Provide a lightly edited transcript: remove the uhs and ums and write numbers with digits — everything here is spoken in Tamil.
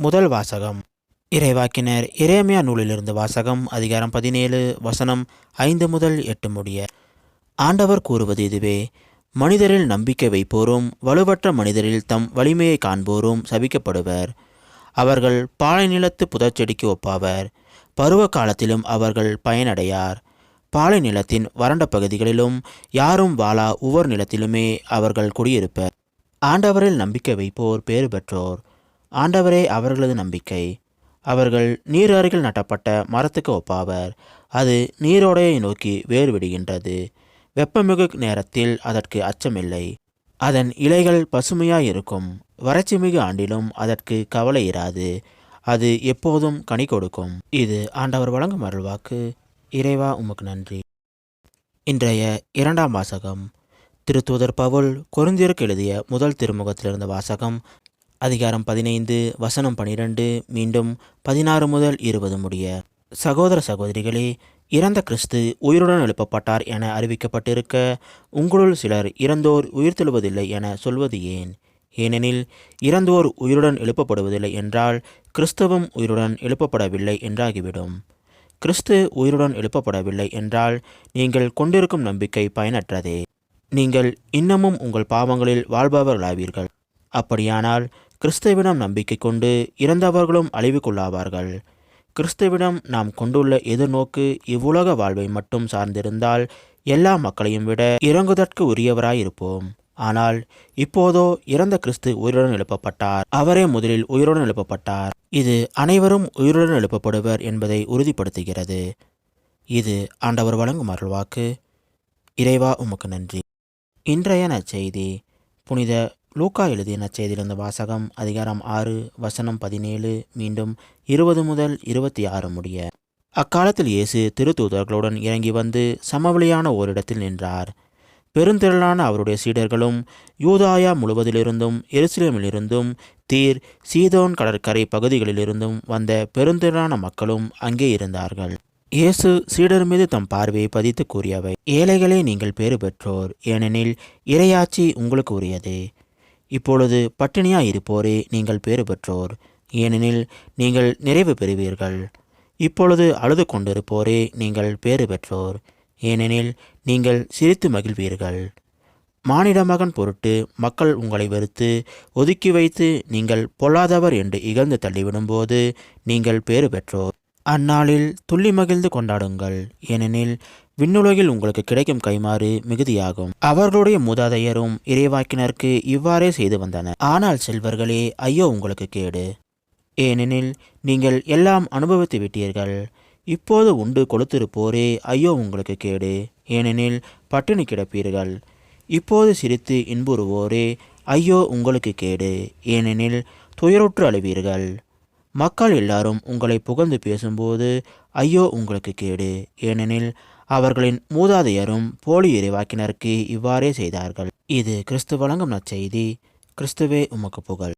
முதல் வாசகம். இறைவாக்கினர் எரேமியா நூலிலிருந்து வாசகம். அதிகாரம் 17 வசனம் 5 முதல் 8 முடிய. ஆண்டவர் கூறுவது இதுவே: மனிதரில் நம்பிக்கை வைப்போரும் வலுவற்ற மனிதரில் தம் வலிமையை காண்போரும் சபிக்கப்படுவர். அவர்கள் பாலை நிலத்து புதர்ச்செடிக்கு ஒப்பாவர். பருவ காலத்திலும் அவர்கள் பயனடையார். பாலை நிலத்தின் வறண்ட பகுதிகளிலும் யாரும் வாழா உவர் நிலத்திலுமே அவர்கள் குடியிருப்பர். ஆண்டவரில் நம்பிக்கை வைப்போர் பேறு பெற்றோர். ஆண்டவரே அவர்களது நம்பிக்கை. அவர்கள் நீர் அருகில் நட்டப்பட்ட மரத்துக்கு ஒப்பாவர். அது நீரோடையை நோக்கி வேர் விடுகின்றது. வெப்பமிகு நேரத்தில் அதற்கு அச்சமில்லை. அதன் இலைகள் பசுமையாயிருக்கும். வறட்சிமிகு ஆண்டிலும் அதற்கு கவலை இராது. அது எப்போதும் கனி கொடுக்கும். இது ஆண்டவர் வழங்கும் அருள்வாக்கு. இறைவா, உமக்கு நன்றி. இன்றைய இரண்டாம் வாசகம். திருத்தூதர் பவுல் கொரிந்தியருக்கு எழுதிய முதல் திருமுகத்திலிருந்த வாசகம். அதிகாரம் 15 வசனம் 12 மீண்டும் 16 முதல் 20 முடிய. சகோதர சகோதரிகளே, இறந்த கிறிஸ்து உயிருடன் எழுப்பப்பட்டார் என அறிவிக்கப்பட்டிருக்க உங்களுள் சிலர் இறந்தோர் உயிர்த்தெழுவதில்லை என சொல்வது ஏன்? ஏனெனில் இறந்தோர் உயிருடன் எழுப்பப்படுவதில்லை என்றால் கிறிஸ்துவும் உயிருடன் எழுப்பப்படவில்லை என்றாகிவிடும். கிறிஸ்து உயிருடன் எழுப்பப்படவில்லை என்றால் நீங்கள் கொண்டிருக்கும் நம்பிக்கை பயனற்றதே. நீங்கள் இன்னமும் உங்கள் பாவங்களில் வாழ்பவர்களாவீர்கள். அப்படியானால் கிறிஸ்துவிடம் நம்பிக்கை கொண்டு இறந்தவர்களும் அழிவுக்குள்ளாவார்கள். கிறிஸ்துவிடம் நாம் கொண்டுள்ள எதிர்நோக்கு இவ்வுலக வாழ்வை மட்டும் சார்ந்திருந்தால் எல்லா மக்களையும் விட இறங்குதற்கு உரியவராயிருப்போம். ஆனால் இப்போதோ இறந்த கிறிஸ்து உயிருடன் எழுப்பப்பட்டார். அவரே முதலில் உயிருடன் எழுப்பப்பட்டார். இது அனைவரும் உயிருடன் எழுப்பப்படுவர் என்பதை உறுதிப்படுத்துகிறது. இது ஆண்டவர் வழங்கும் அருள்வாக்கு. இறைவா, உமக்கு நன்றி. இன்றைய நற்செய்தி. புனித லூக்கா எழுதிய நற்செய்தியிலிருந்து வாசகம். அதிகாரம் 6 வசனம் 17 மீண்டும் 20 முதல் 26 முடிய. அக்காலத்தில் இயேசு திருத்தூதர்களுடன் இறங்கி வந்து சமவெளியான ஓரிடத்தில் நின்றார். பெருந்திரளான அவருடைய சீடர்களும் யூதாயா முழுவதிலிருந்தும் எருசலேமிலிருந்தும் தீர் சீதோன் கடற்கரை பகுதிகளிலிருந்தும் வந்த பெருந்திரளான மக்களும் அங்கே இருந்தார்கள். இயேசு சீடர் மீது தம் பார்வையை பதித்து கூறியவை: ஏழைகளே, நீங்கள் பேறு பெற்றோர், ஏனெனில் இறையாட்சி உங்களுக்கு உரியது. இப்பொழுது பட்டினியாயிருப்போரே, நீங்கள் பேறு பெற்றோர், ஏனெனில் நீங்கள் நிறைவு பெறுவீர்கள். இப்பொழுது அழுது கொண்டிருப்போரே, நீங்கள் பேறு பெற்றோர், ஏனெனில் நீங்கள் சிரித்து மகிழ்வீர்கள். மானிட மகன் பொருட்டு மக்கள் உங்களை வெறுத்து ஒதுக்கி வைத்து நீங்கள் பொல்லாதவர் என்று இகழ்ந்து தள்ளிவிடும்போது நீங்கள் பேறு பெற்றோர். அந்நாளில் துள்ளி மகிழ்ந்து கொண்டாடுங்கள், ஏனெனில் விண்ணுலகில் உங்களுக்கு கிடைக்கும் கைமாறு மிகுதியாகும். அவர்களுடைய மூதாதையரும் இறைவாக்கினருக்கு இவ்வாறே செய்து வந்தனர். ஆனால் செல்வர்களே, ஐயோ உங்களுக்கு கேடு! ஏனெனில் நீங்கள் எல்லாம் அனுபவித்து விட்டீர்கள். இப்போது உண்டு கொளுத்திருப்போரே, ஐயோ உங்களுக்கு கேடு! ஏனெனில் பட்டினி கிடப்பீர்கள். இப்போது சிரித்து இன்புறுவோரே, ஐயோ உங்களுக்கு கேடு! ஏனெனில் துயருற்று அழுவீர்கள். மக்கள் எல்லாரும் உங்களை புகழ்ந்து பேசும்போது ஐயோ உங்களுக்கு கேடு! ஏனெனில் அவர்களின் மூதாதையரும் போலி இறைவாக்கினருக்கு இவ்வாறே செய்தார்கள். இது கிறிஸ்து வழங்கும் நற்செய்தி. கிறிஸ்துவே, உமக்கு புகழ்.